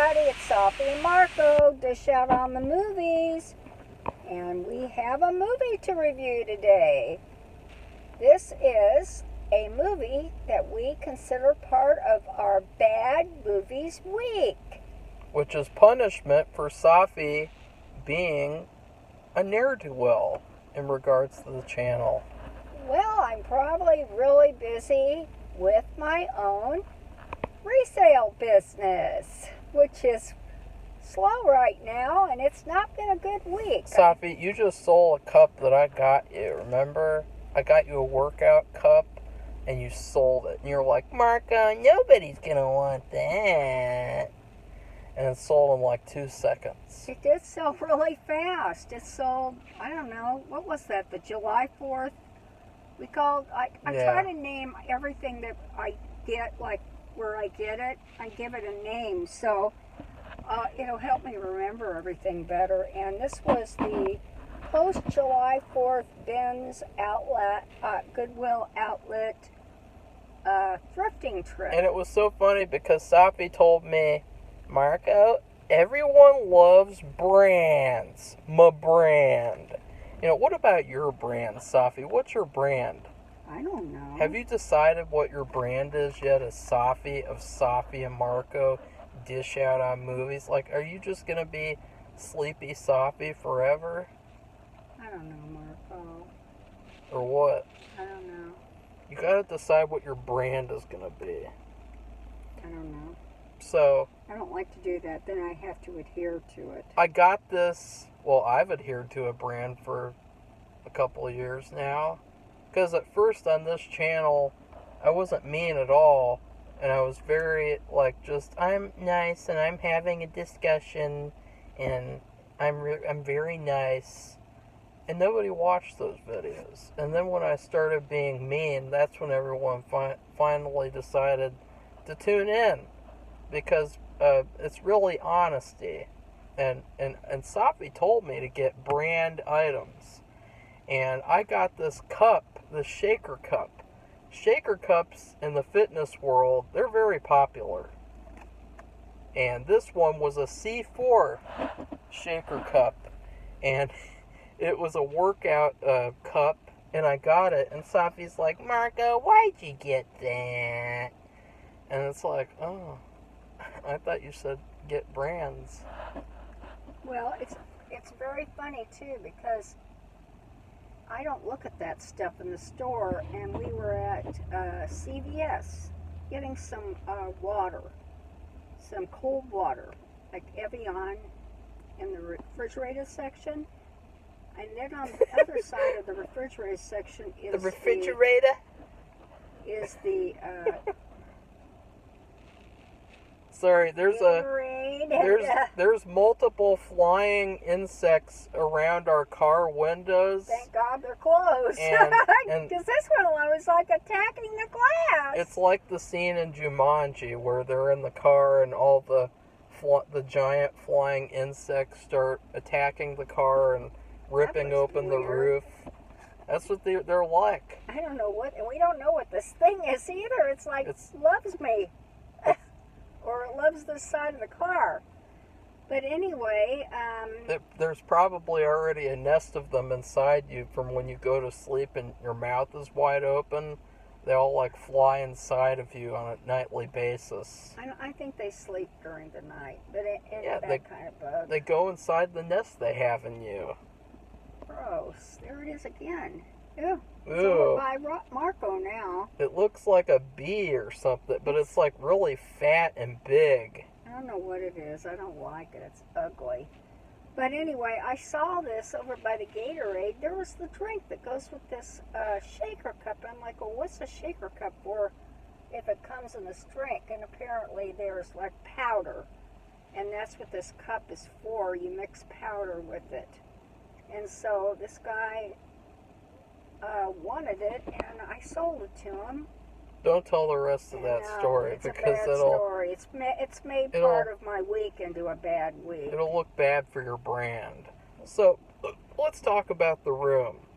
everybody, it's Safi and Marco, dish out on the movies, and we have a movie to review today. This is a movie that we consider part of our Bad Movies Week. Which is punishment for Safi being a ne'er-do-well in regards to the channel. Well, I'm probably really busy with my own resale business, which is slow right now, and it's not been a good week. Safi, you just sold a cup that I got you, remember? I got you a workout cup, and you sold it. And you're like, Marco, nobody's gonna want that. And it sold in like 2 seconds. It did sell really fast. It sold, I don't know, what was that, the July 4th? I try to name everything that I get, like where I get it. I give it a name, so it'll help me remember everything better. And this was the post-July 4th Ben's outlet, Goodwill outlet thrifting trip. And it was so funny because Safi told me, Marco, everyone loves brands. My brand. You know, what about your brand, Safi? What's your brand? I don't know. Have you decided what your brand is yet as Safi of Safi and Marco dish out on movies? Like, are you just going to be Sleepy Safi forever? I don't know, Marco. Or what? I don't know. You got to decide what your brand is going to be. I don't know. So, I don't like to do that. Then I have to adhere to it. I got this. Well, I've adhered to a brand for a couple of years now. Because at first on this channel, I wasn't mean at all. And I was very, I'm nice and I'm having a discussion. And I'm very nice. And nobody watched those videos. And then when I started being mean, that's when everyone finally decided to tune in. Because it's really honesty. And Safi told me to get brand items. And I got this cup, the shaker cup. Shaker cups in the fitness world, they're very popular. And this one was a C4 shaker cup. And it was a workout cup. And I got it. And Safi's like, Marco, why'd you get that? And it's like, oh, I thought you said get brands. Well, it's very funny too, because I don't look at that stuff in the store, and we were at CVS getting some water, some cold water, like Evian in the refrigerated section, and then on the other side of the refrigerated section is the refrigerator is the sorry, there's multiple flying insects around our car windows. Thank God they're closed. Because this one was like attacking the glass. It's like the scene in Jumanji where they're in the car and all the giant flying insects start attacking the car and ripping open the roof. That's what they're like. I don't know what, and we don't know what this thing is either. It's like it loves me. Or it loves the side of the car. But anyway, there's probably already a nest of them inside you from when you go to sleep and your mouth is wide open. They all fly inside of you on a nightly basis. I think they sleep during the night, but that kind of bug. They go inside the nest they have in you. Gross. There it is again. Ew. It's Ew. over by Marco now. It looks like a bee or something, but it's really fat and big. I don't know what it is. I don't like it. It's ugly. But anyway, I saw this over by the Gatorade. There was the drink that goes with this shaker cup. I'm like, well, what's a shaker cup for if it comes in this drink? And apparently there's powder. And that's what this cup is for. You mix powder with it. And so this guy wanted it, and I sold it to him. Don't tell the rest of that story, it's because a bad story. It's made part of my week into a bad week. It'll look bad for your brand. So let's talk about The Room.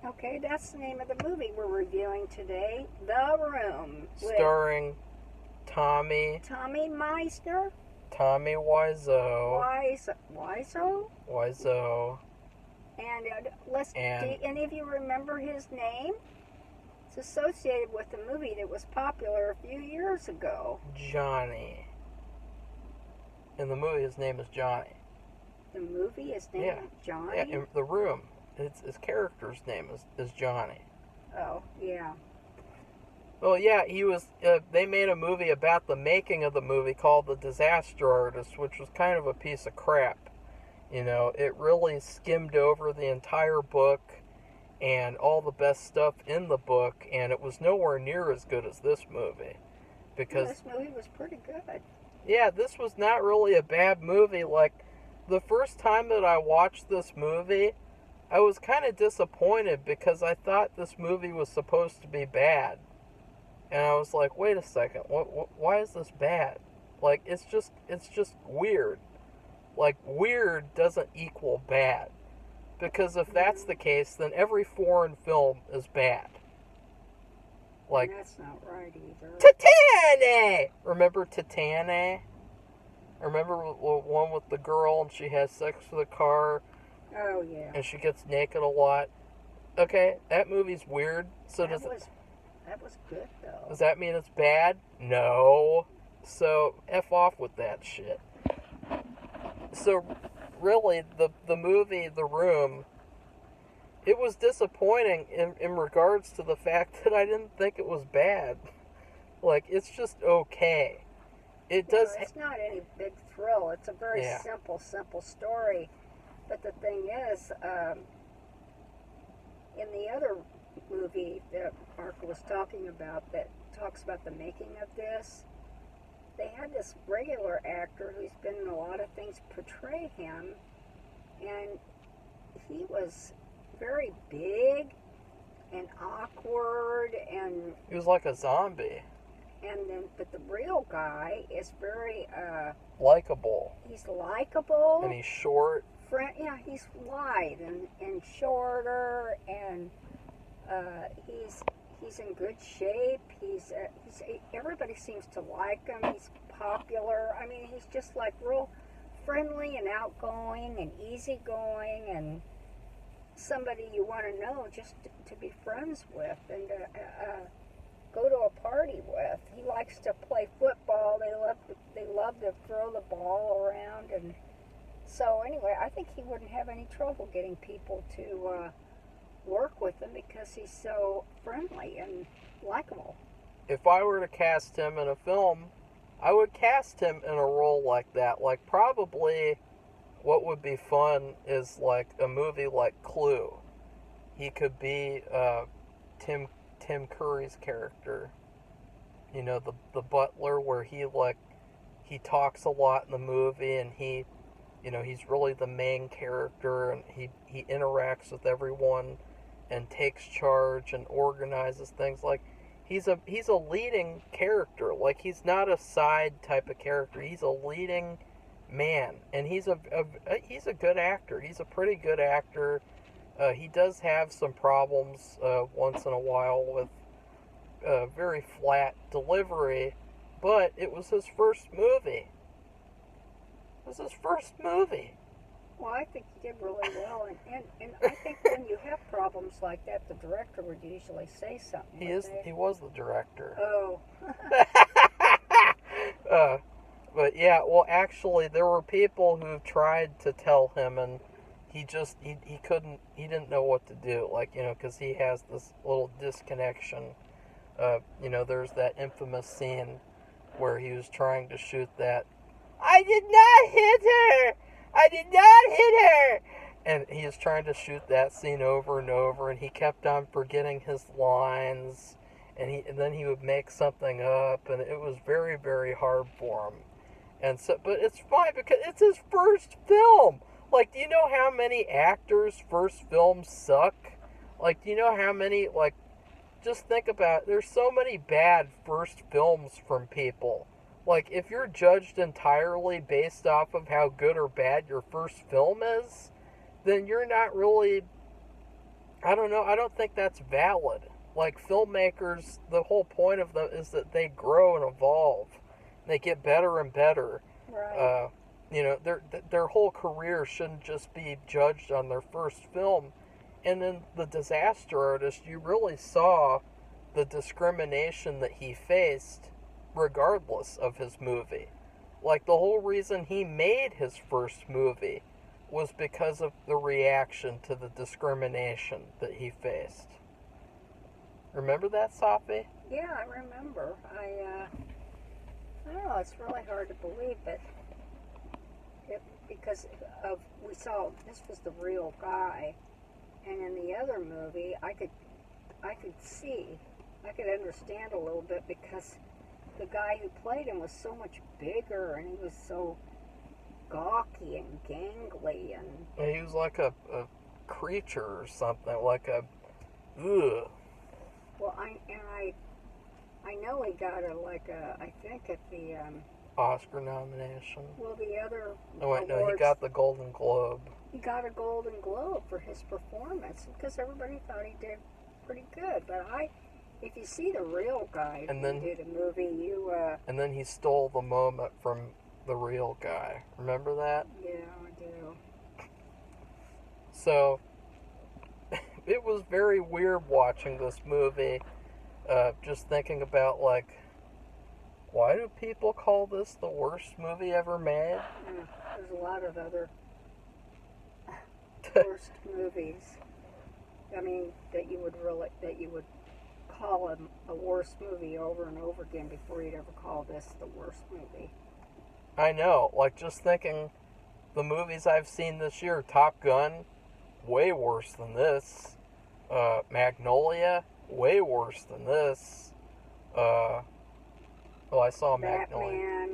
Okay, that's the name of the movie we're reviewing today, The Room, starring Tommy Meisner, Tommy Wiseau. Wiseau? Wiseau. And do And any of you remember his name? It's associated with a movie that was popular a few years ago. Johnny. In the movie, his name is Johnny. The movie, his name is Johnny? Yeah, in The Room, his character's name is Johnny. Oh, yeah. Well, yeah, he was. They made a movie about the making of the movie called The Disaster Artist, which was kind of a piece of crap. You know, it really skimmed over the entire book and all the best stuff in the book, and it was nowhere near as good as this movie. Because this movie was pretty good. Yeah, this was not really a bad movie. Like, the first time that I watched this movie, I was kind of disappointed because I thought this movie was supposed to be bad. And I was like, wait a second, why is this bad? Like, it's just weird. Like, weird doesn't equal bad. Because if that's the case, then every foreign film is bad. Like, and that's not right either. Titane! Remember Titane? Remember the one with the girl and she has sex with a car? Oh, yeah. And she gets naked a lot? Okay, that movie's weird. So that was good, though. Does that mean it's bad? No. So, F off with that shit. So, really, the movie, The Room, it was disappointing in regards to the fact that I didn't think it was bad. Like, it's just okay. It's not any big thrill. It's a very Yeah. simple story. But the thing is, in the other movie that Marco was talking about that talks about the making of this, they had this regular actor who's been in a lot of things portray him, and he was very big and awkward, and He was like a zombie. but the real guy is very Likable. he's likable, And he's short. he's wide and shorter, and he's in good shape. He's everybody seems to like him. He's popular. I mean, he's just like real friendly and outgoing and easygoing, and somebody you want to know just to be friends with and go to a party with. He likes to play football. They love to throw the ball around, and so anyway, I think he wouldn't have any trouble getting people to work with him because he's so friendly and likable. If I were to cast him in a film, I would cast him in a role like that. Like, probably what would be fun is like a movie like Clue. He could be Tim Curry's character. You know, the butler, where he talks a lot in the movie, and he's really the main character, and he interacts with everyone and takes charge and organizes things. Like, he's a leading character. Like, he's not a side type of character. He's a leading man, and he's a good actor. He's a pretty good actor. He does have some problems once in a while with very flat delivery, but it was his first movie. It was his first movie. Well, I think he did really well, and I think when you have problems like that, the director would usually say something. He was the director. Oh. But yeah, well, actually, there were people who tried to tell him, and he didn't know what to do. Like, because he has this little disconnection. There's that infamous scene where he was trying to shoot that, "I did not hit her! I did not hit her!" And he was trying to shoot that scene over and over, and he kept on forgetting his lines, and then he would make something up, and it was very, very hard for him. And so, but it's fine because it's his first film. Like, do you know how many actors' first films suck? Like, do you know how many, like, just think about it. There's so many bad first films from people. Like, if you're judged entirely based off of how good or bad your first film is, then you're not really, I don't know, I don't think that's valid. Like, filmmakers, the whole point of them is that they grow and evolve. They get better and better. Right. You know, their whole career shouldn't just be judged on their first film. And in The Disaster Artist, you really saw the discrimination that he faced regardless of his movie. Like, the whole reason he made his first movie was because of the reaction to the discrimination that he faced. Remember that, Safi? Yeah, I remember. I don't know. It's really hard to believe, but because of we saw this was the real guy, and in the other movie, I could understand a little bit because the guy who played him was so much bigger, and he was so gawky and gangly, and He was like a creature or something, like a ugh. well, I know he got I think at the Oscar nomination. well, the other Oh wait, no, he awards, got the Golden Globe. he got a Golden Globe for his performance because everybody thought he did pretty good. But if you see the real guy And who then- did a movie, And then he stole the moment from the real guy. Remember that? yeah, I do. So, it was very weird watching this movie. Just thinking about, like, why do people call this the worst movie ever made? Yeah, there's a lot of other worst movies. I mean, that you would call a worst movie over and over again before you'd ever call this the worst movie. I know, like, just thinking the movies I've seen this year, Top Gun, way worse than this. Magnolia, way worse than this. Well, I saw Magnolia.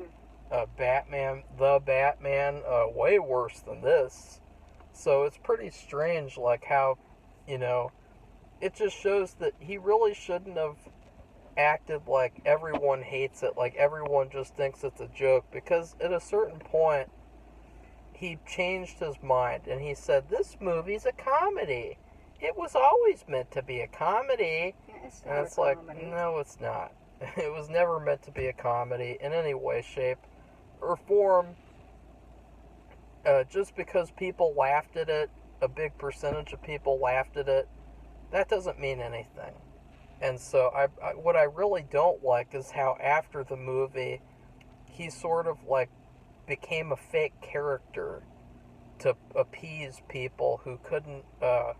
Batman. The Batman, way worse than this. So it's pretty strange, like, how, you know, it just shows that he really shouldn't have acted like everyone hates it, like everyone just thinks it's a joke, because at a certain point, he changed his mind and he said, this movie's a comedy. It was always meant to be a comedy. Yeah, it's And not it's a like, comedy. no, it's not. It was never meant to be a comedy in any way, shape, or form. Just because people laughed at it, a big percentage of people laughed at it, that doesn't mean anything. And so what I really don't like is how after the movie, he sort of like became a fake character to appease people who couldn't, I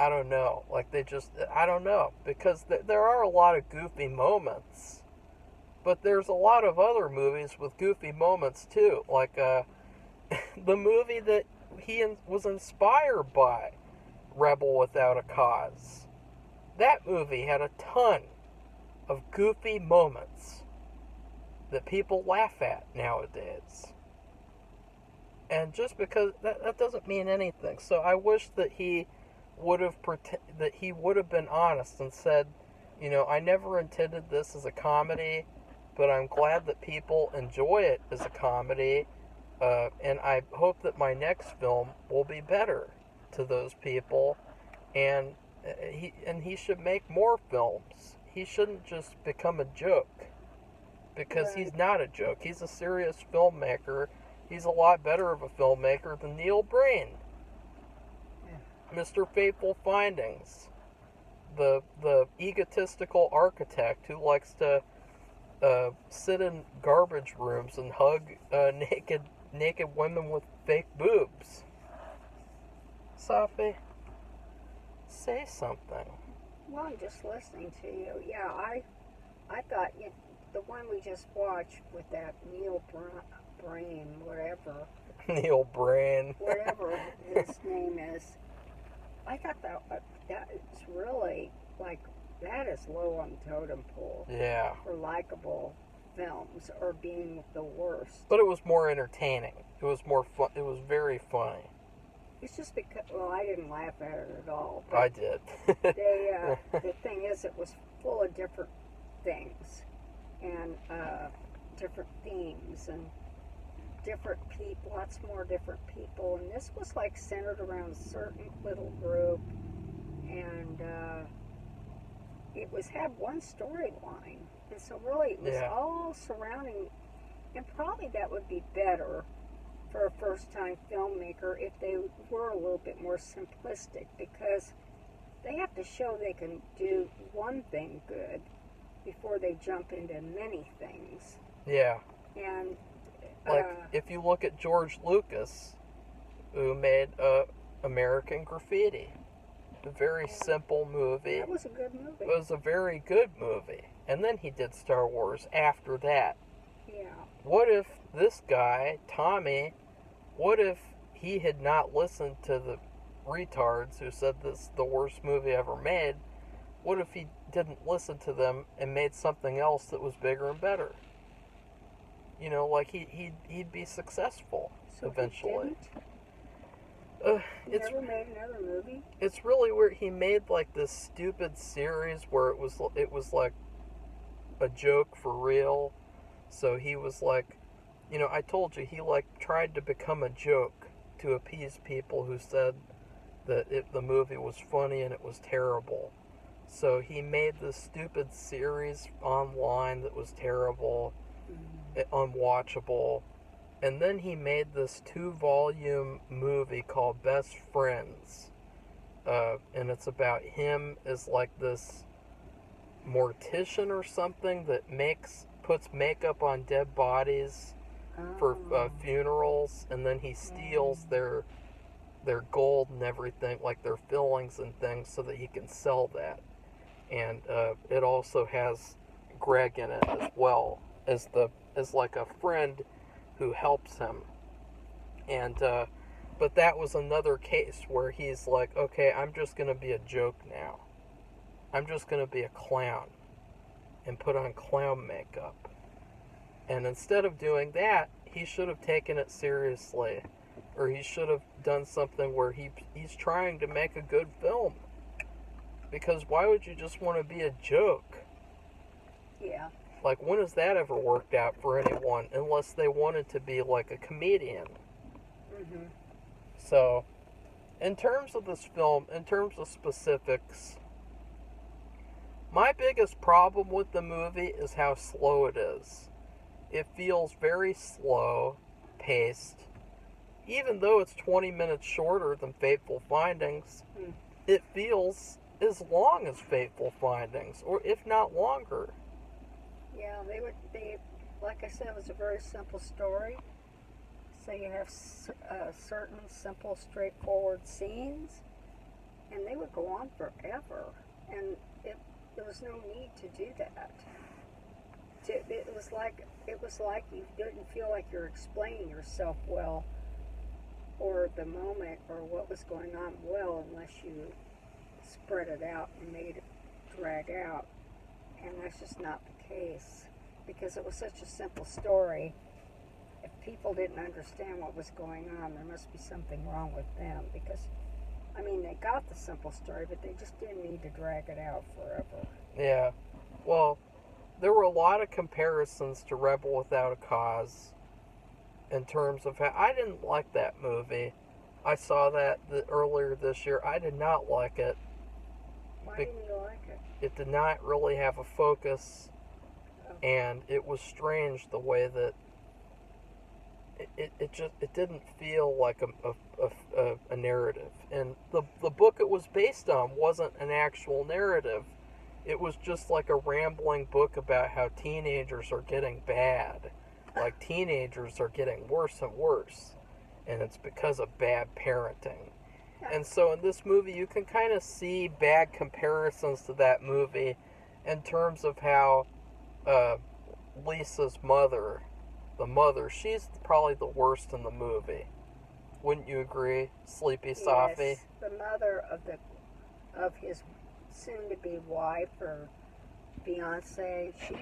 don't know, like I don't know, because there are a lot of goofy moments, but there's a lot of other movies with goofy moments too, like the movie that he was inspired by, Rebel Without a Cause. That movie had a ton of goofy moments that people laugh at nowadays. And just because that doesn't mean anything. So I wish that he would have been honest and said, you know, I never intended this as a comedy, but I'm glad that people enjoy it as a comedy, and I hope that my next film will be better to those people, and he should make more films. He shouldn't just become a joke, because Right. he's not a joke. He's a serious filmmaker. He's a lot better of a filmmaker than Neil Breen. Yeah. Mr. Fateful Findings, the egotistical architect who likes to sit in garbage rooms and hug naked women with fake boobs. Safi, say something. Well, I'm just listening to you. Yeah, I thought the one we just watched with that Neil Brain, whatever Neil Breen. his name is, I thought that is really like that is low on the totem pole Yeah. for likable films or being the worst. But it was more entertaining. It was more fun. It was very funny. It's just because I didn't laugh at it at all. I did. The thing is, it was full of different things and different themes and different people, lots more different people. And this was like centered around a certain little group, and it had one storyline, and so really it was Yeah. all surrounding And probably that would be better for a first-time filmmaker if they were a little bit more simplistic, because they have to show they can do one thing good before they jump into many things. Yeah. And like if you look at George Lucas, who made American Graffiti, a very simple movie. That was a good movie. It was a very good movie. And then he did Star Wars after that. Yeah. What if this guy, Tommy, what if he had not listened to the retards who said this is the worst movie ever made? What if he didn't listen to them and made something else that was bigger and better? You know, like he'd be successful eventually. He never made another movie? It's really weird. He made like this stupid series where it was like a joke for real. So he was like, you know, I told you, he like tried to become a joke to appease people who said that the movie was funny and it was terrible. So he made this stupid series online that was terrible, unwatchable. And then he made this 2-volume movie called Best Friends. And it's about him as like this mortician or something that puts makeup on dead bodies for funerals, and then he steals their gold and everything, like their fillings and things, so that he can sell that. And it also has Greg in it as well as like a friend who helps him. And but that was another case where he's like, okay, I'm just gonna be a joke now. I'm just gonna be a clown and put on clown makeup. And instead of doing that, he should have taken it seriously, or he should have done something where he's trying to make a good film. Because why would you just want to be a joke? Yeah. Like, when has that ever worked out for anyone, unless they wanted to be like a comedian? Mm-hmm. So, in terms of this film, in terms of specifics, my biggest problem with the movie is how slow it is. It feels very slow paced. Even though it's 20 minutes shorter than Fateful Findings, it feels as long as Fateful Findings, or if not longer. Yeah, they like I said, it was a very simple story. So you have certain simple, straightforward scenes, and they would go on forever, and there was no need to do that. It was like you didn't feel like you're explaining yourself well, or the moment, or what was going on well, unless you spread it out and made it drag out. And that's just not the case, because it was such a simple story. If people didn't understand what was going on, there must be something wrong with them, because, I mean, they got the simple story, but they just didn't need to drag it out forever. Yeah. Well, there were a lot of comparisons to Rebel Without a Cause in terms of how I didn't like that movie. I saw that earlier this year. I did not like it. Why didn't you like it? It did not really have a focus, and it was strange the way that it didn't feel like a narrative. And the book it was based on wasn't an actual narrative. It was just like a rambling book about how teenagers are getting bad. Like, teenagers are getting worse and worse, and it's because of bad parenting. And so in this movie, you can kind of see bad comparisons to that movie in terms of how Lisa's mother, she's probably the worst in the movie. Wouldn't you agree, Sleepy Safi? Yes, the mother of his soon-to-be wife, or fiance, she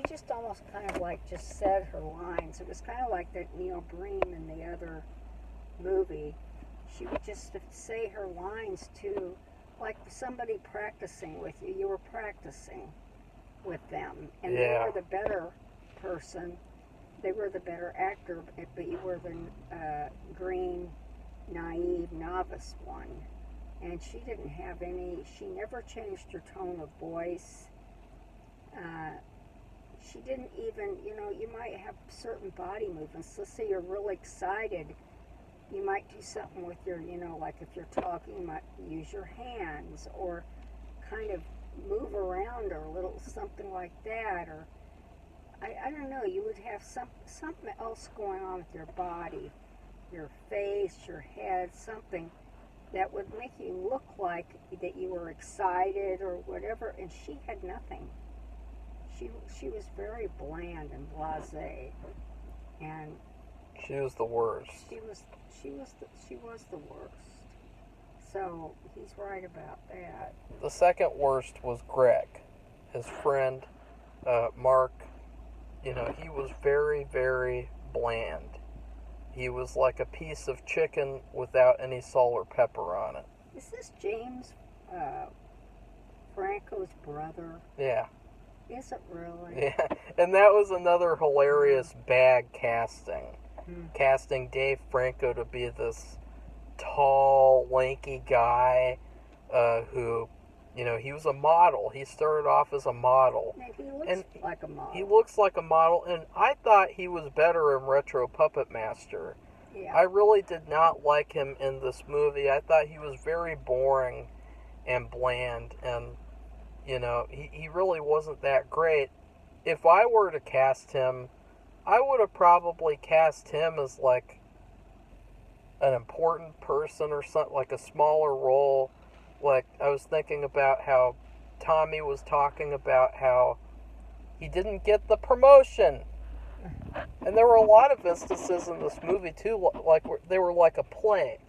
just almost kind of like just said her lines. It was kind of like that Neil Breen in the other movie. She would just say her lines too, like somebody practicing with you. You were practicing with them, and they were the better person. They were the better actor, but you were the green, naive, novice one. And she didn't have any, she never changed her tone of voice. she didn't even, you might have certain body movements. Let's say you're really excited. You might do something with your, like if you're talking, you might use your hands or kind of move around or a little something like that. Or I don't know, you would have something else going on with your body, your face, your head, something that would make you look like that you were excited or whatever. And she had nothing. She was very bland and blasé, and She was the worst. she was the worst. So he's right about that. The second worst was Greg, his friend, Mark. He was very, very bland. He was like a piece of chicken without any salt or pepper on it. Is this James Franco's brother? Yeah. Is it really? Yeah, and that was another hilarious bad casting. Hmm. Casting Dave Franco to be this tall, lanky guy who, he was a model. He started off as a model. And he looks like a model. He looks like a model, and I thought he was better in Retro Puppet Master. Yeah. I really did not like him in this movie. I thought he was very boring and bland, and he really wasn't that great. If I were to cast him, I would have probably cast him as like an important person or something, like a smaller role. Like, I was thinking about how Tommy was talking about how he didn't get the promotion. And there were a lot of instances in this movie too, like they were like a play.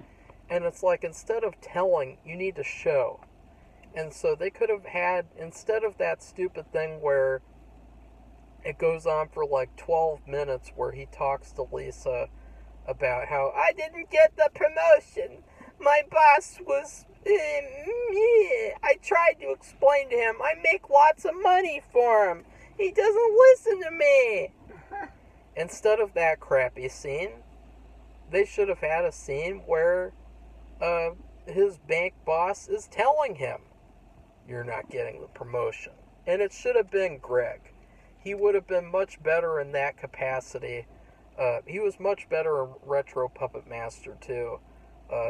And it's like, instead of telling, you need to show. And so they could have had, instead of that stupid thing where it goes on for like 12 minutes where he talks to Lisa about how, I didn't get the promotion. My boss was, I tried to explain to him, I make lots of money for him. He doesn't listen to me. Instead of that crappy scene, they should have had a scene where his bank boss is telling him, you're not getting the promotion. And it should have been Greg. He would have been much better in that capacity. He was much better in Retro Puppet Master too.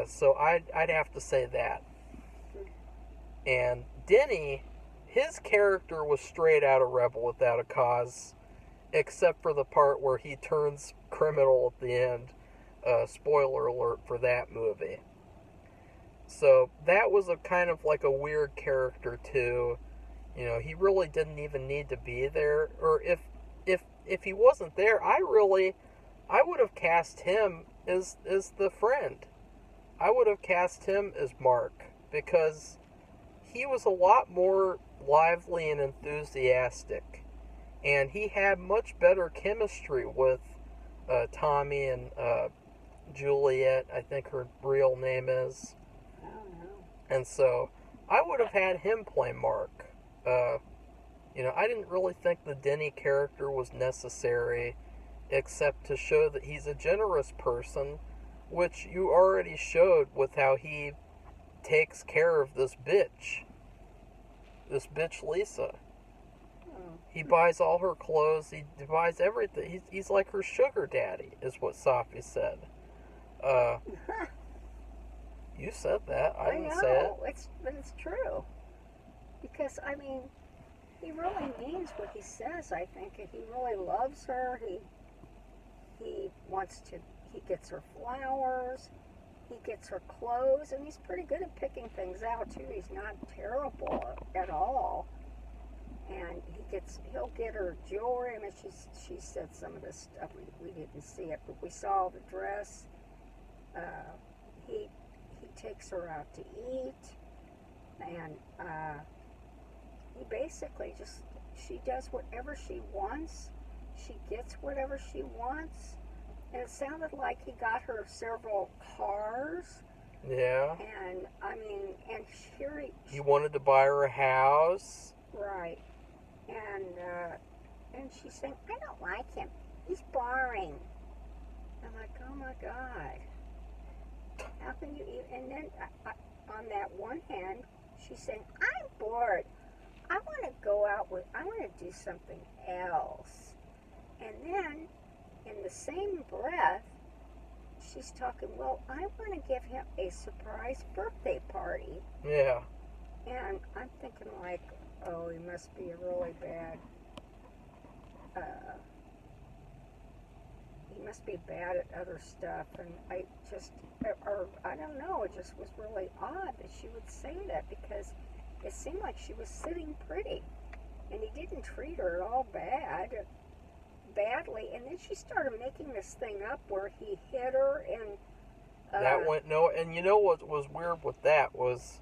So I'd have to say that. And Denny, his character was straight out of Rebel Without a Cause, except for the part where he turns criminal at the end. Spoiler alert for that movie. So that was a kind of like a weird character too. He really didn't even need to be there. Or if he wasn't there, I would have cast him as the friend. I would have cast him as Mark, because he was a lot more lively and enthusiastic, and he had much better chemistry with Tommy and Juliet, I think her real name is. I don't know. And so I would have had him play Mark. I didn't really think the Denny character was necessary, except to show that he's a generous person, which you already showed with how he takes care of this bitch Lisa. Oh. He buys all her clothes, he buys everything. He's like her sugar daddy, is what Safi said. You said that. I didn't say it. But it's true. Because, he really means what he says, I think. He really loves her. He gets her flowers. He gets her clothes. And he's pretty good at picking things out, too. He's not terrible at all. And he'll get her jewelry. She said some of this stuff. We didn't see it, but we saw the dress. He takes her out to eat, and he basically she does whatever she wants. She gets whatever she wants. And it sounded like he got her several cars. Yeah. And, and here he wanted to buy her a house. Right. And she's saying, I don't like him. He's boring. I'm like, oh my God. How can you eat? And then on that one hand, she's saying, I'm bored. I want to go out with, I want to do something else. And then, in the same breath, she's talking, well, I want to give him a surprise birthday party. Yeah. And I'm thinking like, oh, he must be a really bad, he must be bad at other stuff. And I just, or I don't know, it just was really odd that she would say that, because it seemed like she was sitting pretty. And he didn't treat her at all badly. And then she started making this thing up where he hit her and... that went no... And you know what was weird with that was...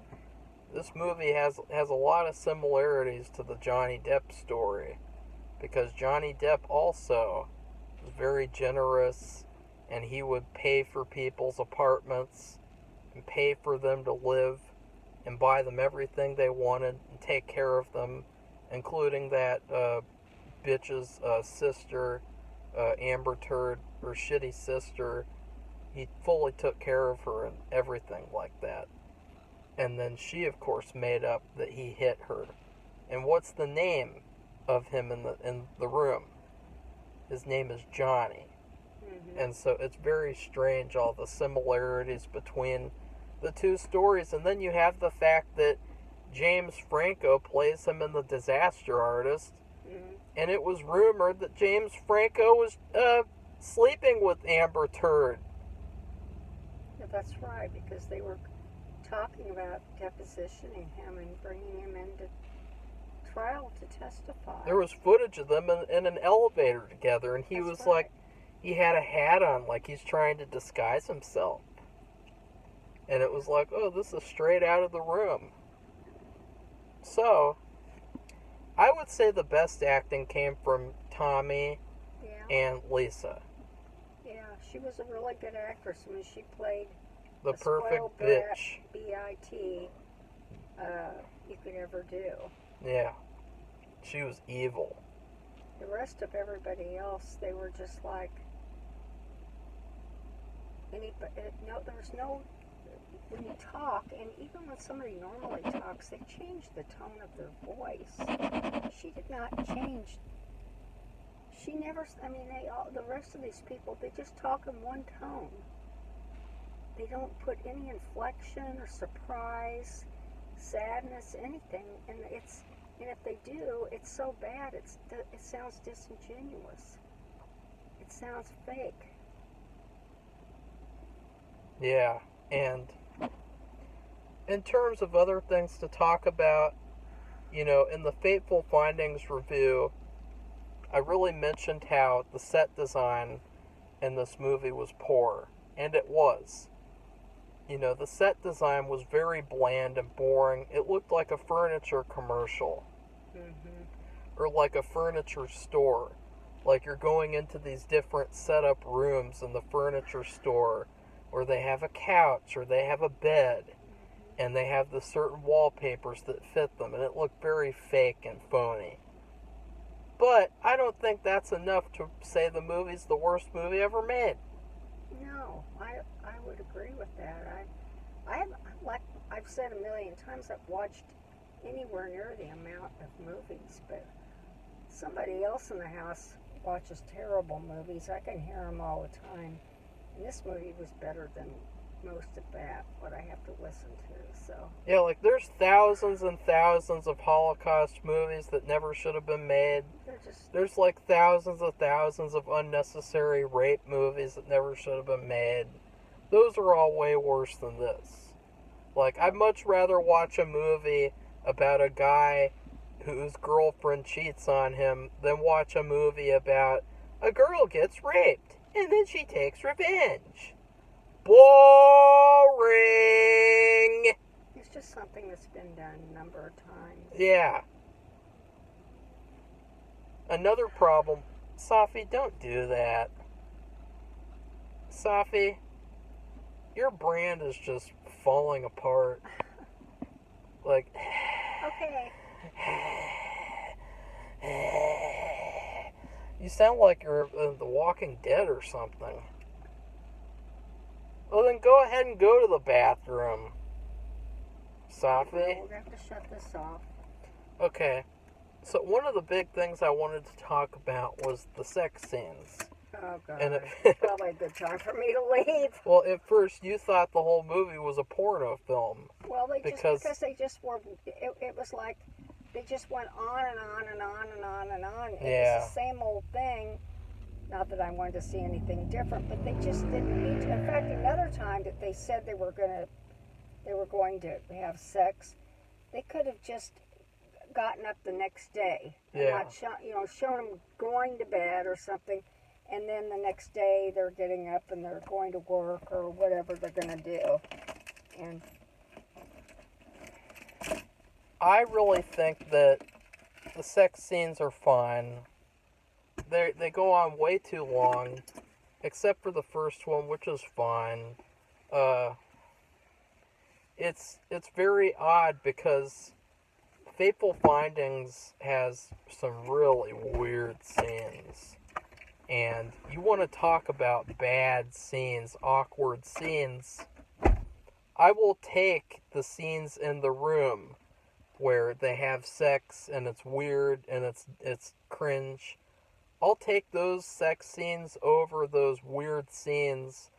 This movie has a lot of similarities to the Johnny Depp story, because Johnny Depp also was very generous, and he would pay for people's apartments and pay for them to live and buy them everything they wanted and take care of them, including that bitch's sister, Amber Turd, her shitty sister. He fully took care of her and everything like that. And then she, of course, made up that he hit her. And what's the name of him in the room? His name is Johnny. Mm-hmm. And so it's very strange, all the similarities between the two stories. And then you have the fact that James Franco plays him in The Disaster Artist. Mm-hmm. And it was rumored that James Franco was sleeping with Amber Turd. Yeah, that's right, because they were talking about depositioning him and bringing him into trial to testify. There was footage of them in an elevator together, and he That's was right. like, he had a hat on, like he's trying to disguise himself. And it was like, oh, this is straight out of The Room. So, I would say the best acting came from Tommy Yeah. and Lisa. Yeah, she was a really good actress when she played The a perfect spoiled brat, bitch. B-I-T, you could ever do. Yeah. She was evil. The rest of everybody else, they were just like, there's no, when you talk, and even when somebody normally talks, they change the tone of their voice. She did not change. She never, the rest of these people, they just talk in one tone. They don't put any inflection or surprise, sadness, anything, and if they do, it's so bad. It sounds disingenuous. It sounds fake. Yeah, and in terms of other things to talk about, in the Fateful Findings review, I really mentioned how the set design in this movie was poor, and it was. The set design was very bland and boring. It looked like a furniture commercial. Mm-hmm. Or like a furniture store. Like you're going into these different setup rooms in the furniture store, or they have a couch, or they have a bed, and they have the certain wallpapers that fit them, and it looked very fake and phony. But I don't think that's enough to say the movie's the worst movie ever made. No, I would agree with that. I've said a million times, I've watched anywhere near the amount of movies, but somebody else in the house watches terrible movies. I can hear them all the time. And this movie was better than most of that, what I have to listen to, so. Yeah, like there's thousands and thousands of Holocaust movies that never should have been made. There's like thousands of unnecessary rape movies that never should have been made. Those are all way worse than this. Like, I'd much rather watch a movie about a guy whose girlfriend cheats on him than watch a movie about a girl gets raped and then she takes revenge. Boring! It's just something that's been done a number of times. Yeah. Another problem, Safi, don't do that. Safi, your brand is just falling apart. Like, Okay. you sound like you're The Walking Dead or something. Well, then go ahead and go to the bathroom, Safi. We'll have to shut this off. Okay. So one of the big things I wanted to talk about was the sex scenes. Oh God, And it's probably a good time for me to leave. well, at first you thought the whole movie was a porno film. Well, because they just were. It was like they just went on and on and on and on and on. It Yeah. was the same old thing. Not that I wanted to see anything different, but they just didn't need to. In fact, another time that they said they were going to have sex, they could have just gotten up the next day and Yeah. not shown them going to bed or something, and then the next day they're getting up and they're going to work or whatever they're going to do. And I really think that the sex scenes are fine. They go on way too long, except for the first one, which is fine. It's very odd because Fateful Findings has some really weird scenes. And you want to talk about bad scenes, awkward scenes. I will take the scenes in the room where they have sex and it's weird and it's cringe. I'll take those sex scenes over those weird scenes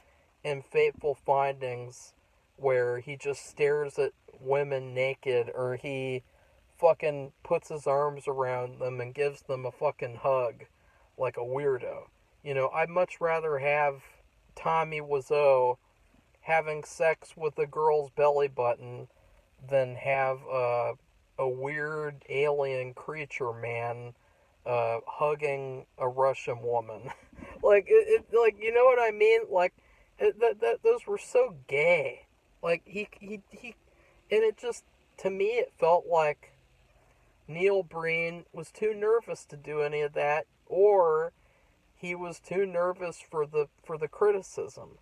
in Fateful Findings where he just stares at women naked, or he fucking puts his arms around them and gives them a fucking hug like a weirdo. You know, I'd much rather have Tommy Wiseau having sex with a girl's belly button than have a weird alien creature man hugging a Russian woman. Like like, you know what I mean? Like those were so gay. Like he and it just, to me, it felt like Neil Breen was too nervous to do any of that, or he was too nervous for the criticism.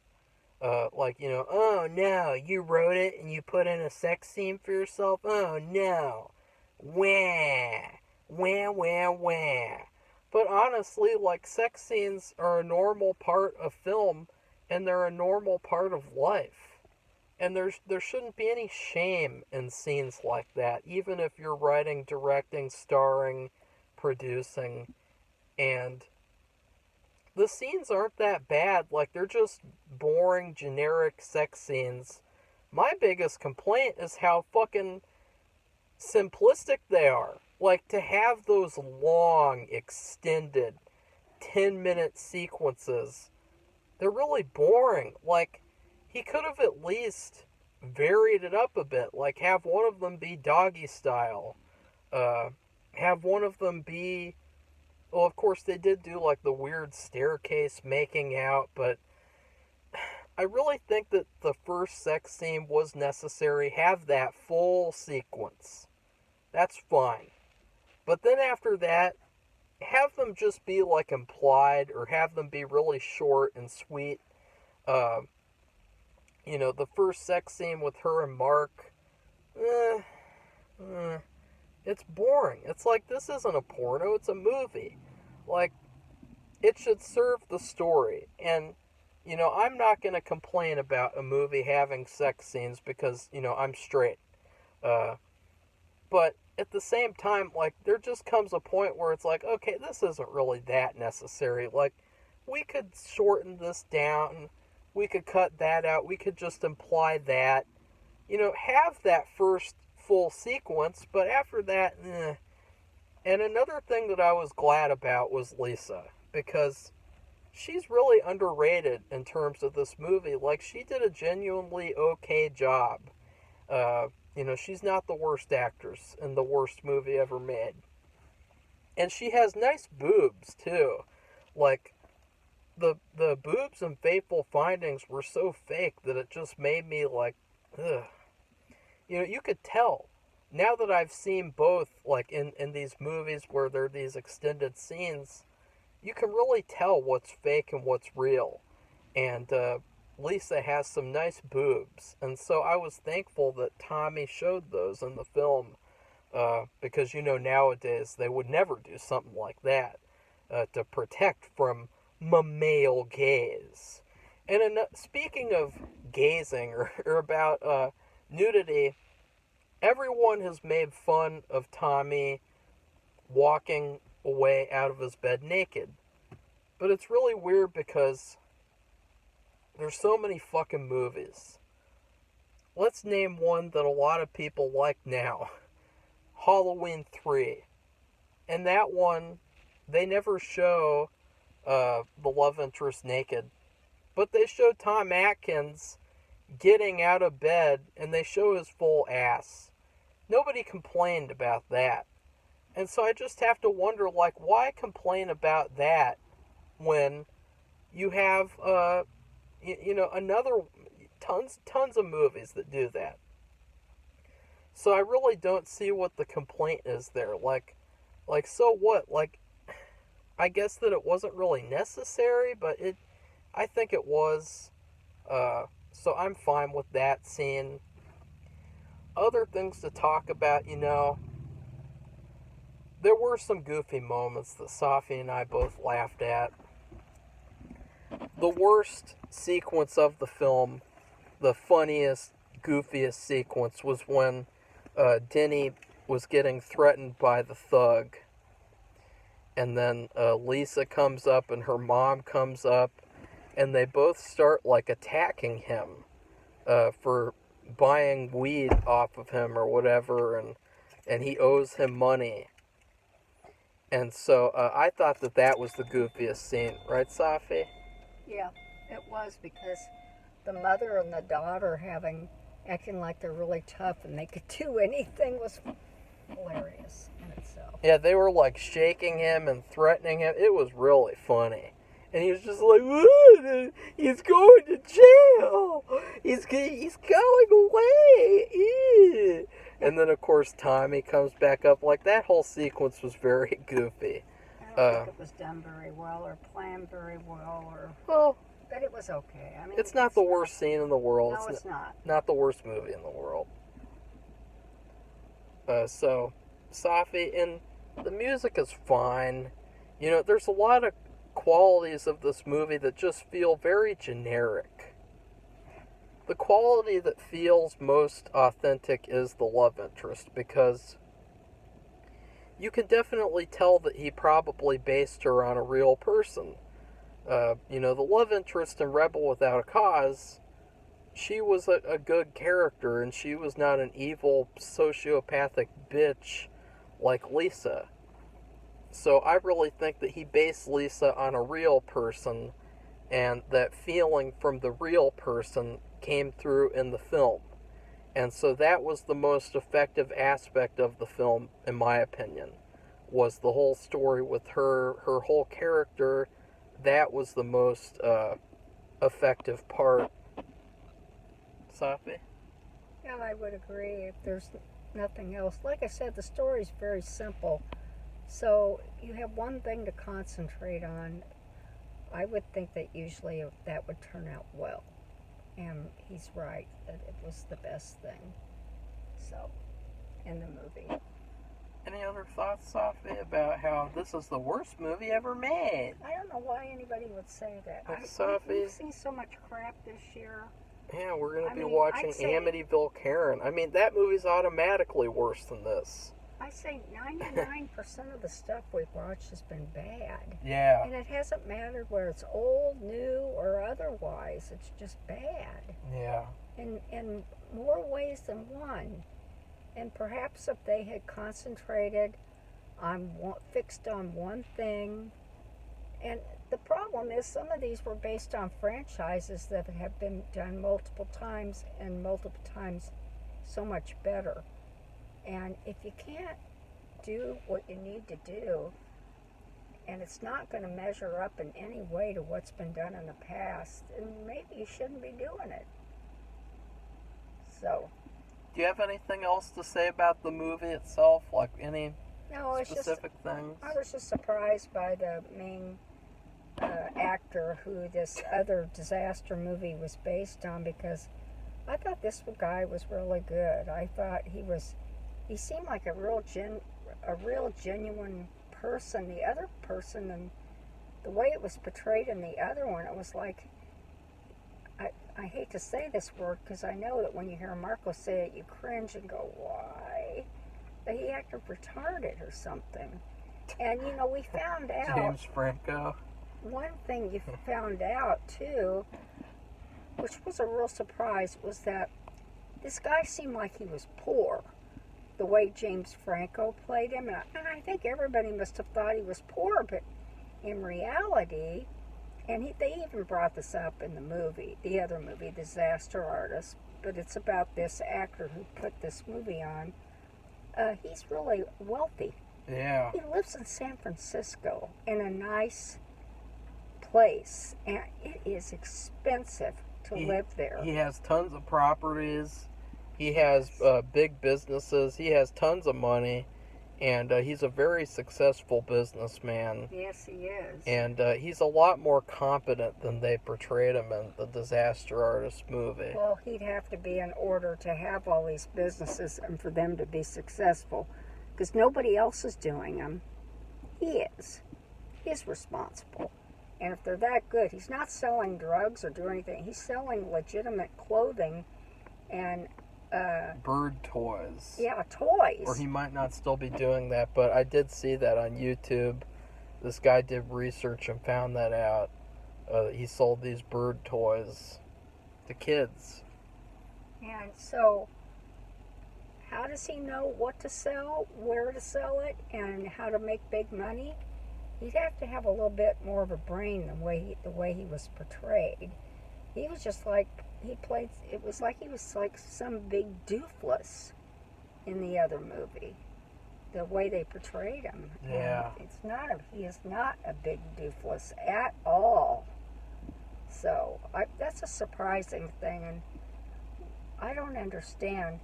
Like, you know, oh no, you wrote it and you put in a sex scene for yourself. Oh no, wah, wah, wah, wah. But honestly, like, sex scenes are a normal part of film, and they're a normal part of life. And there shouldn't be any shame in scenes like that, even if you're writing, directing, starring, producing. And the scenes aren't that bad. Like, they're just boring, generic sex scenes. My biggest complaint is how fucking simplistic they are. Like, to have those long, extended, 10-minute sequences, they're really boring. Like, he could have at least varied it up a bit. Like, have one of them be doggy style. Have one of them be... Well, of course, they did do, like, the weird staircase making out, but I really think that the first sex scene was necessary. Have that full sequence. That's fine. But then after that, have them just be, like, implied, or have them be really short and sweet. You know, the first sex scene with her and Mark, it's boring. It's like, this isn't a porno, it's a movie. Like, it should serve the story. And, you know, I'm not going to complain about a movie having sex scenes because, you know, I'm straight. But at the same time, like, there just comes a point where it's like, okay, this isn't really that necessary. Like, we could shorten this down. We could cut that out. We could just imply that. You know, have that first full sequence, but after that, And another thing that I was glad about was Lisa, because she's really underrated in terms of this movie. Like, she did a genuinely okay job. You know, she's not the worst actress in the worst movie ever made. And she has nice boobs, too. Like, the boobs in Fateful Findings were so fake that it just made me like, ugh. You know, you could tell. Now that I've seen both, like, in these movies where there are these extended scenes, you can really tell what's fake and what's real. And Lisa has some nice boobs. And so I was thankful that Tommy showed those in the film. Because, you know, nowadays they would never do something like that to protect from male gaze. And speaking of gazing or about nudity, everyone has made fun of Tommy walking away out of his bed naked. But it's really weird because there's so many fucking movies. Let's name one that a lot of people like now. Halloween 3. And that one, they never show the love interest naked. But they show Tom Atkins getting out of bed and they show his full ass. Nobody complained about that. And so I just have to wonder, like, why complain about that when you have, another tons of movies that do that. So I really don't see what the complaint is there. Like, so what? Like, I guess that it wasn't really necessary, but I think it was. So I'm fine with that scene. Other things to talk about, there were some goofy moments that Safi and I both laughed at. The worst sequence of the film, the funniest, goofiest sequence, was when Denny was getting threatened by the thug. And then Lisa comes up and her mom comes up. And they both start, like, attacking him for buying weed off of him or whatever. And he owes him money. And so I thought that was the goofiest scene. Right, Safi? Yeah, it was, because the mother and the daughter acting like they're really tough and they could do anything was hilarious in itself. Yeah, they were, like, shaking him and threatening him. It was really funny. And he was just like, "What? He's going to jail. He's going away." Ew. And then, of course, Tommy comes back up. Like, that whole sequence was very goofy. I don't think it was done very well or planned very well, but it was okay. I mean, it's not the worst scene in the world. No, it's not. Not the worst movie in the world. So, Safi, and the music is fine. There's a lot of qualities of this movie that just feel very generic. The quality that feels most authentic is the love interest, because you can definitely tell that he probably based her on a real person. The love interest in Rebel Without a Cause, she was a good character, and she was not an evil, sociopathic bitch like Lisa. So I really think that he based Lisa on a real person, and that feeling from the real person came through in the film. And so that was the most effective aspect of the film, in my opinion, was the whole story with her whole character. That was the most effective part. Safi? Yeah, I would agree if there's nothing else. Like I said, the story's very simple. So you have one thing to concentrate on. I would think that usually that would turn out well. And he's right, that it was the best thing. So, in the movie. Any other thoughts, Safi, about how this is the worst movie ever made? I don't know why anybody would say that. Safi, We've seen so much crap this year. Yeah, we're going to be watching Amityville Karen. I mean, that movie's automatically worse than this. I say 99% of the stuff we've watched has been bad. Yeah. And it hasn't mattered whether it's old, new, or otherwise. It's just bad. Yeah. In more ways than one. And perhaps if they had concentrated fixed on one thing. And the problem is some of these were based on franchises that have been done multiple times and multiple times so much better. And if you can't do what you need to do, and it's not going to measure up in any way to what's been done in the past, then maybe you shouldn't be doing it. So. Do you have anything else to say about the movie itself? Like any specific things? I was just surprised by the main actor who this other disaster movie was based on, because I thought this guy was really good. I thought he seemed like a real genuine person. The other person, and the way it was portrayed in the other one, it was like, I hate to say this word because I know that when you hear Marco say it, you cringe and go, why? But he acted retarded or something. And we found out James Franco. one thing you found out too, which was a real surprise, was that this guy seemed like he was poor. The way James Franco played him, and I think everybody must have thought he was poor, but in reality, and they even brought this up in the other movie, Disaster Artist, but it's about this actor who put this movie on. He's really wealthy. Yeah. He lives in San Francisco in a nice place, and it is expensive to live there. He has tons of properties. He has big businesses. He has tons of money, and he's a very successful businessman. Yes, he is. And he's a lot more competent than they portrayed him in the Disaster Artist movie. Well, he'd have to be in order to have all these businesses and for them to be successful, because nobody else is doing them. He is. He's responsible. And if they're that good, he's not selling drugs or doing anything. He's selling legitimate clothing and bird toys. Yeah, toys. Or he might not still be doing that, but I did see that on YouTube. This guy did research and found that out. He sold these bird toys to kids. And so, how does he know what to sell, where to sell it, and how to make big money? He'd have to have a little bit more of a brain the way he was portrayed. He was just like, it was like he was like some big doofus in the other movie. The way they portrayed him. Yeah. And he is not a big doofus at all. So, that's a surprising thing, and I don't understand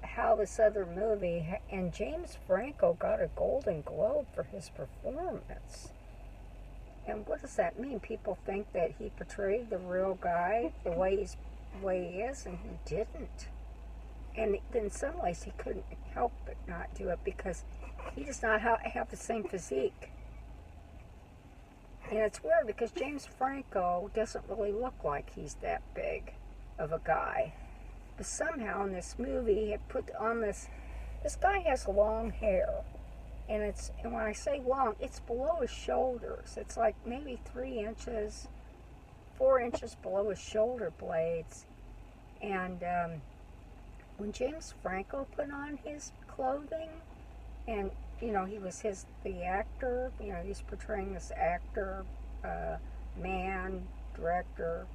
how this other movie, and James Franco got a Golden Globe for his performance. And what does that mean? People think that he portrayed the real guy the way he is, and he didn't. And in some ways, he couldn't help but not do it because he does not have the same physique. And it's weird because James Franco doesn't really look like he's that big of a guy. But somehow in this movie, he had put on this guy has long hair. And when I say long, it's below his shoulders. It's like maybe 3 inches, 4 inches below his shoulder blades. And when James Franco put on his clothing, and he was the actor, he's portraying this actor, man, director.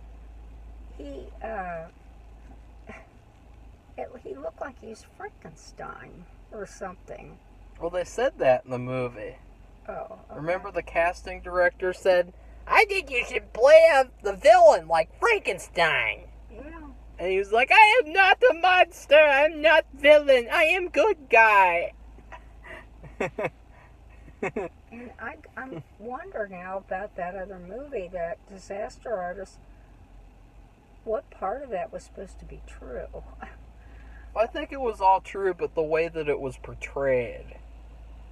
He looked like he was Frankenstein or something. Well, they said that in the movie. Oh. Okay. Remember the casting director said, "I think you should play the villain like Frankenstein." Yeah. And he was like, "I am not the monster. I'm not villain. I am good guy." And I'm wondering now about that other movie, that Disaster Artist. What part of that was supposed to be true? I think it was all true, but the way that it was portrayed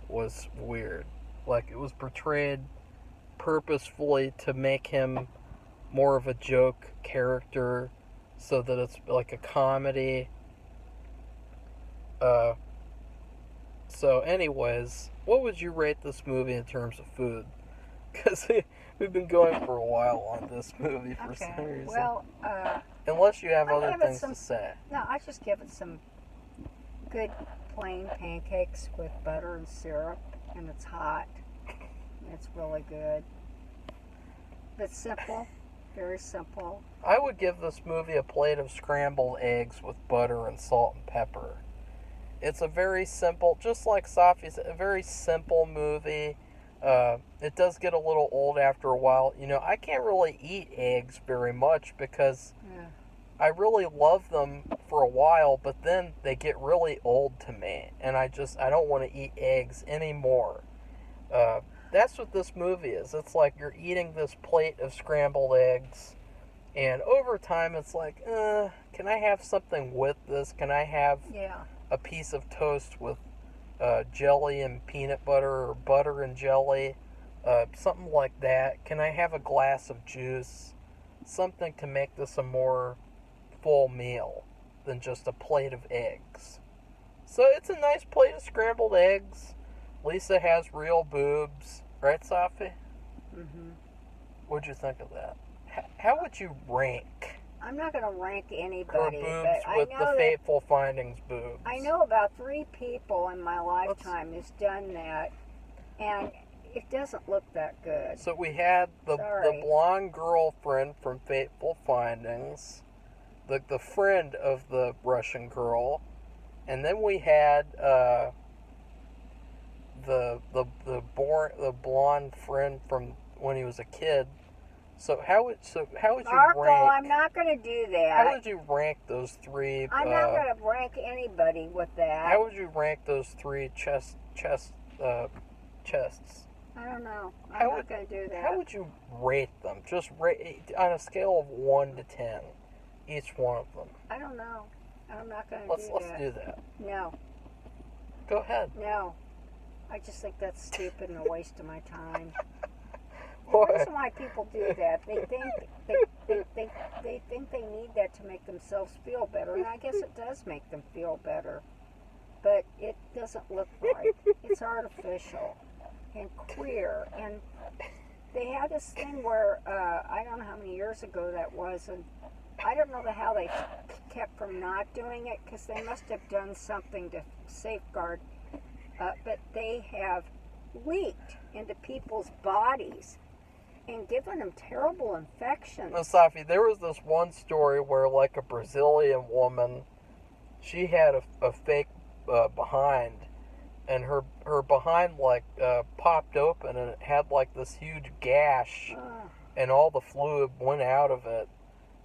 was weird. Like, it was portrayed purposefully to make him more of a joke character, so that it's like a comedy. So anyways, what would you rate this movie in terms of food? Because we've been going for a while on this movie for some reason. Well, unless you have other give it things to say. No, I just give it some good plain pancakes with butter and syrup, and it's hot. And it's really good. But simple, very simple. I would give this movie a plate of scrambled eggs with butter and salt and pepper. It's a very simple, just like Safi said, a very simple movie. It does get a little old after a while. I can't really eat eggs very much because I really love them for a while, but then they get really old to me, and I don't want to eat eggs anymore. That's what this movie is. It's like you're eating this plate of scrambled eggs, and over time it's like, can I have something with this? Can I have a piece of toast with jelly and peanut butter, or butter and jelly, something like that? Can I have a glass of juice? Something to make this a more full meal than just a plate of eggs. So it's a nice plate of scrambled eggs. Lisa has real boobs, right, Safi? Mm-hmm. What'd you think of that? How would you rank I'm not going to rank her anybody, boobs but I with know the that Fateful Findings boobs? I know about 3 people in my lifetime who's done that, and it doesn't look that good. So we had the Sorry. blonde girlfriend from Fateful Findings, the friend of the Russian girl, and then we had the blonde friend from when he was a kid. So how would you Marco, rank? I'm not going to do that. How would you rank those 3? I'm not going to rank anybody with that. How would you rank those 3 chests? I don't know. I'm not going to do that. How would you rate them? Just rate on a scale of 1 to 10, each one of them. I don't know. I'm not going to do that. Let's do that. No. Go ahead. No. I just think that's stupid and a waste of my time. Why? The reason why people do that, they think they need that to make themselves feel better, and I guess it does make them feel better, but it doesn't look right. It's artificial and queer, and they had this thing where I don't know how many years ago that was, and I don't know how they kept from not doing it, because they must have done something to safeguard, but they have leaked into people's bodies and given them terrible infections. No, Safi, there was this one story where, like, a Brazilian woman, she had a fake behind, and her behind, like, popped open, and it had, like, this huge gash, and all the fluid went out of it,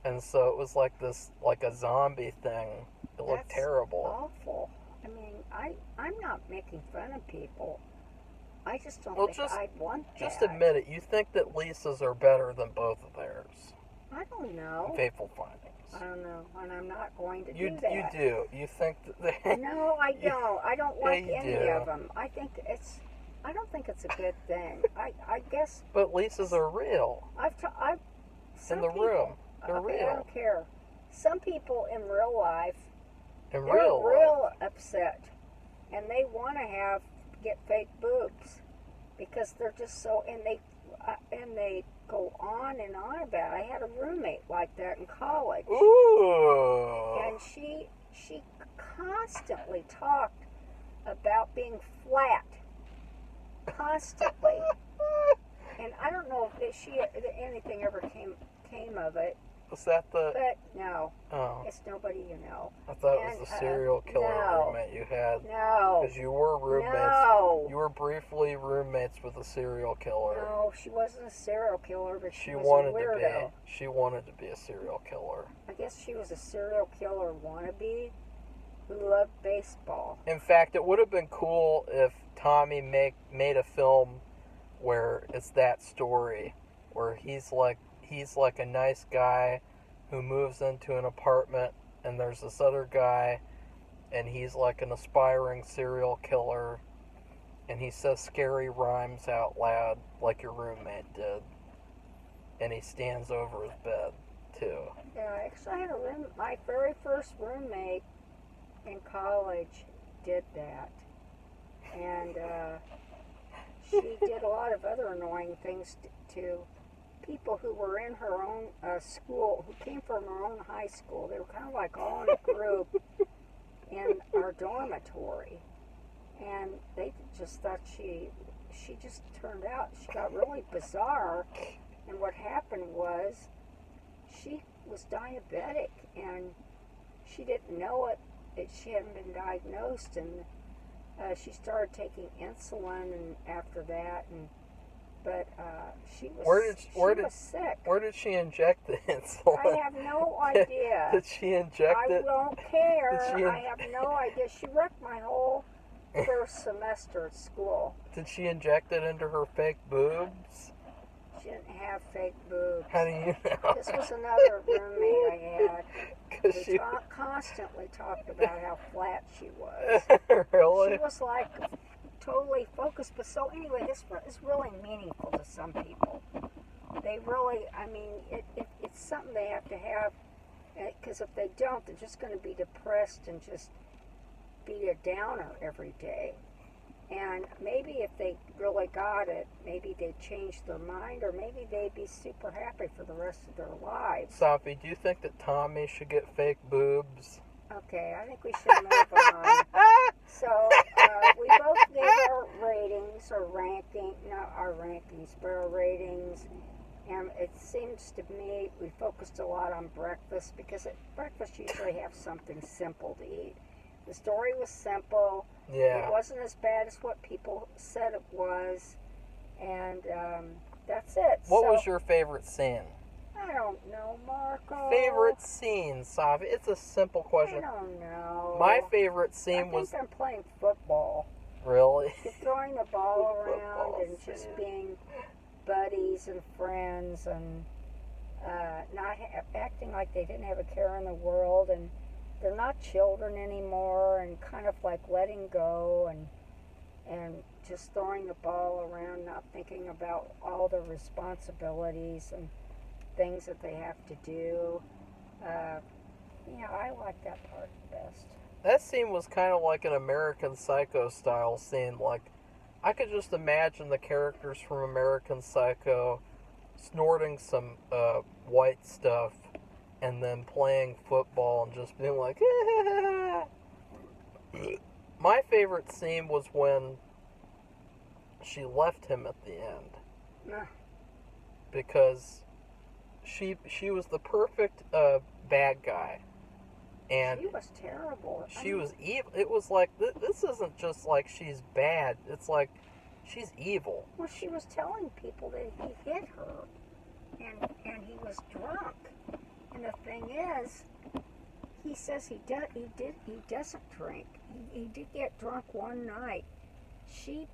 and so it was like this, like a zombie thing. It looked terrible. Awful. I mean, I'm not making fun of people. I just don't think I'd want that. Just admit it. You think that Lisa's are better than both of theirs. I don't know. Fateful Findings. I don't know, and I'm not going to do that. You do. You think that they... No, I don't. I don't like any do. of them. I don't think it's a good thing. I guess. But Lisa's are real. In the room. They're real. I don't care. Some people in real life, they're real upset, and they want to get fake boobs because they're just so, and they go on and on about it. I had a roommate like that in college. Ooh. And she constantly talked about being flat. Constantly. And I don't know if anything ever came of it. Was that the... But no. Oh. It's nobody you know. I thought it was the serial killer roommate you had. No. Because you were roommates. No. You were briefly roommates with a serial killer. No, she wasn't a serial killer, but she was wanted a weirdo. She wanted to be a serial killer. I guess she was a serial killer wannabe who loved baseball. In fact, it would have been cool if Tommy made a film where it's that story, where he's like a nice guy who moves into an apartment, and there's this other guy, and he's like an aspiring serial killer, and he says scary rhymes out loud like your roommate did, and he stands over his bed too. Yeah, actually I had my very first roommate in college did that, and she did a lot of other annoying things to people who were in her own school, who came from her own high school. They were kind of like all in a group in our dormitory, and they just thought she just turned out, she got really bizarre, and what happened was she was diabetic, and she didn't know it. She hadn't been diagnosed, and she started taking insulin, and after that, but she was sick. Where did she inject the insulin? I have no idea. Did she inject it? I don't care. I have no idea. She wrecked my whole first semester at school. Did she inject it into her fake boobs? She didn't have fake boobs. How do you know? This was another roommate I had. She constantly talked about how flat she was. Really? She was like totally focused. But so anyway, this is really meaningful to some people. They really, I mean, it's something they have to have, because if they don't, they're just going to be depressed and just be a downer every day. And maybe if they really got it, maybe they'd change their mind, or maybe they'd be super happy for the rest of their lives. Safi, do you think that Tommy should get fake boobs? Okay, I think we should move on. So, we both gave our ratings, or ranking, not our rankings, but our ratings. And it seems to me we focused a lot on breakfast, because at breakfast you usually have something simple to eat. The story was simple. Yeah. It wasn't as bad as what people said it was. And that's it. What was your favorite scene? I don't know, Marco. Favorite scene, Safi? It's a simple question. I don't know. My favorite scene I was... think I'm playing football. Really? You're throwing the ball around Football and just being buddies and friends, and not acting like they didn't have a care in the world, and they're not children anymore, and kind of like letting go, and just throwing the ball around, not thinking about all the responsibilities and things that they have to do. I like that part best. That scene was kind of like an American Psycho style scene. Like, I could just imagine the characters from American Psycho snorting some white stuff and then playing football and just being like, My favorite scene was when she left him at the end. Nah. Because she was the perfect bad guy. And she was terrible. She was evil. It was like, this isn't just like she's bad. It's like she's evil. Well, she was telling people that he hit her, and he was drunk. And the thing is, he says he doesn't drink. He did get drunk one night. She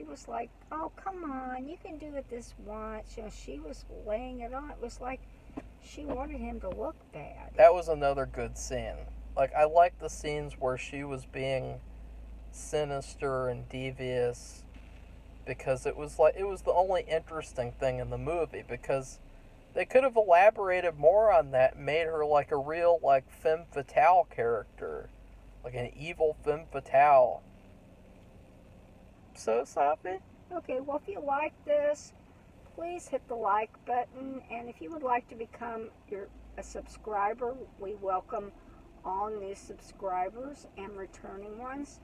was like, oh, come on, you can do it this once. She was laying it on. It was like she wanted him to look bad. That was another good scene. Like, I liked the scenes where she was being sinister and devious, because it was the only interesting thing in the movie, because they could have elaborated more on that and made her like a real, like, femme fatale character. Like an evil femme fatale. So, Safi? Okay, well, if you like this, please hit the like button. And if you would like to become a subscriber, we welcome all new subscribers and returning ones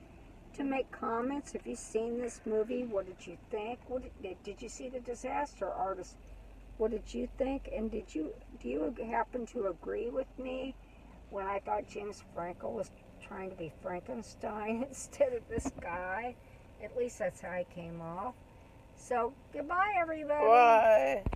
to make comments. If you've seen this movie, what did you think? Did you see The Disaster Artist? What did you think? And do you happen to agree with me when I thought James Franco was trying to be Frankenstein instead of this guy? At least that's how he came off. So, goodbye, everybody. Bye.